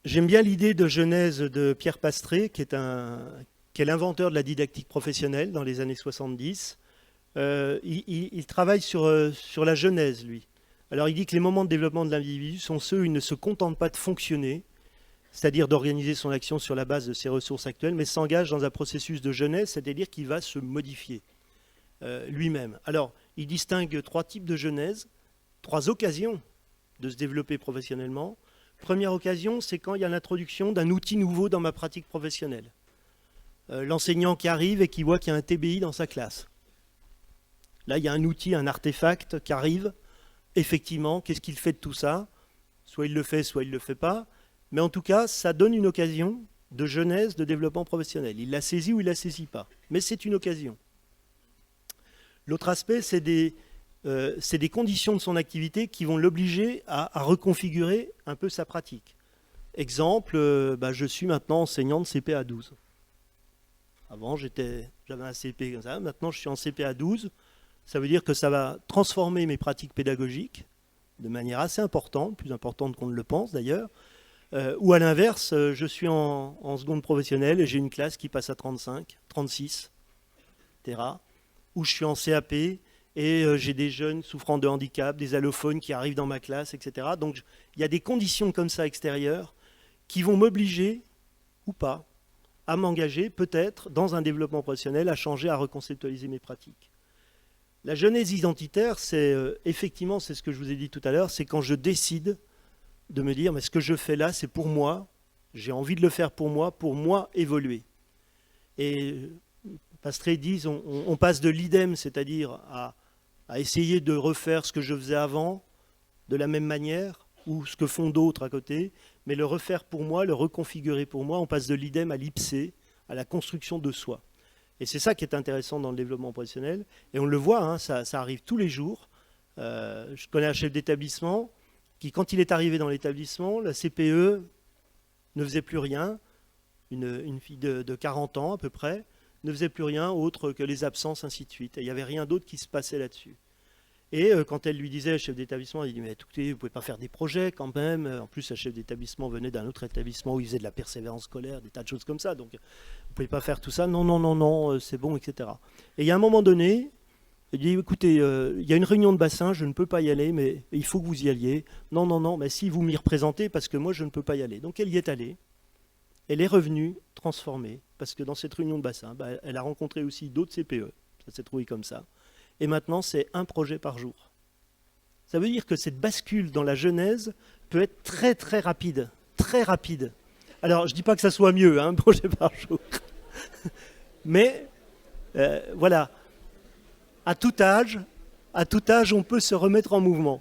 J'aime bien l'idée de genèse de Pierre Pastré, qui est l'inventeur de la didactique professionnelle dans les années 70. Il travaille sur la genèse, lui. Alors il dit que les moments de développement de l'individu sont ceux où il ne se contente pas de fonctionner, c'est-à-dire d'organiser son action sur la base de ses ressources actuelles, mais s'engage dans un processus de genèse, c'est-à-dire qu'il va se modifier lui-même. Alors, il distingue trois types de genèse, trois occasions de se développer professionnellement. Première occasion, c'est quand il y a l'introduction d'un outil nouveau dans ma pratique professionnelle. L'enseignant qui arrive et qui voit qu'il y a un TBI dans sa classe. Là, il y a un outil, un artefact qui arrive. Effectivement, qu'est-ce qu'il fait de tout ça? Soit il le fait, soit il ne le fait pas. Mais en tout cas, ça donne une occasion de genèse, de développement professionnel. Il la saisit ou il ne la saisit pas. Mais c'est une occasion. L'autre aspect, c'est des conditions de son activité qui vont l'obliger à reconfigurer un peu sa pratique. Exemple, je suis maintenant enseignant de CPA 12. Avant, j'avais un CP comme ça. Maintenant, je suis en CPA 12. Ça veut dire que ça va transformer mes pratiques pédagogiques de manière assez importante, plus importante qu'on ne le pense d'ailleurs. Ou à l'inverse, je suis en seconde professionnelle et j'ai une classe qui passe à 35, 36, etc. Ou je suis en CAP et j'ai des jeunes souffrant de handicap, des allophones qui arrivent dans ma classe, etc. Donc il y a des conditions comme ça extérieures qui vont m'obliger, ou pas, à m'engager peut-être dans un développement professionnel, à changer, à reconceptualiser mes pratiques. La genèse identitaire, c'est effectivement, c'est ce que je vous ai dit tout à l'heure, c'est quand je décide de me dire, mais ce que je fais là, c'est pour moi, j'ai envie de le faire pour moi évoluer. Et Pastré dit, on passe de l'idem, c'est-à-dire à essayer de refaire ce que je faisais avant, de la même manière, ou ce que font d'autres à côté, mais le refaire pour moi, le reconfigurer pour moi, on passe de l'idem à l'ipsé, à la construction de soi. Et c'est ça qui est intéressant dans le développement professionnel. Et on le voit, hein, ça arrive tous les jours. Je connais un chef d'établissement qui, quand il est arrivé dans l'établissement, la CPE ne faisait plus rien. Une fille de 40 ans à peu près ne faisait plus rien autre que les absences, ainsi de suite. Et il n'y avait rien d'autre qui se passait là-dessus. Et quand elle lui disait, le chef d'établissement, il dit, mais écoutez, vous ne pouvez pas faire des projets quand même. En plus, le chef d'établissement venait d'un autre établissement où il faisait de la persévérance scolaire, des tas de choses comme ça. Donc, vous ne pouvez pas faire tout ça. Non, non, non, non, c'est bon, etc. Et il y a un moment donné, il dit, écoutez, il y a une réunion de bassin, je ne peux pas y aller, mais il faut que vous y alliez. Non, non, non, mais si vous m'y représentez, parce que moi, je ne peux pas y aller. Donc, elle y est allée. Elle est revenue transformée, parce que dans cette réunion de bassin, elle a rencontré aussi d'autres CPE. Ça s'est trouvé comme ça. Et maintenant, c'est un projet par jour. Ça veut dire que cette bascule dans la genèse peut être très très rapide. Très rapide. Alors, je ne dis pas que ça soit mieux, hein, un projet par jour. Mais, voilà, à tout âge, on peut se remettre en mouvement.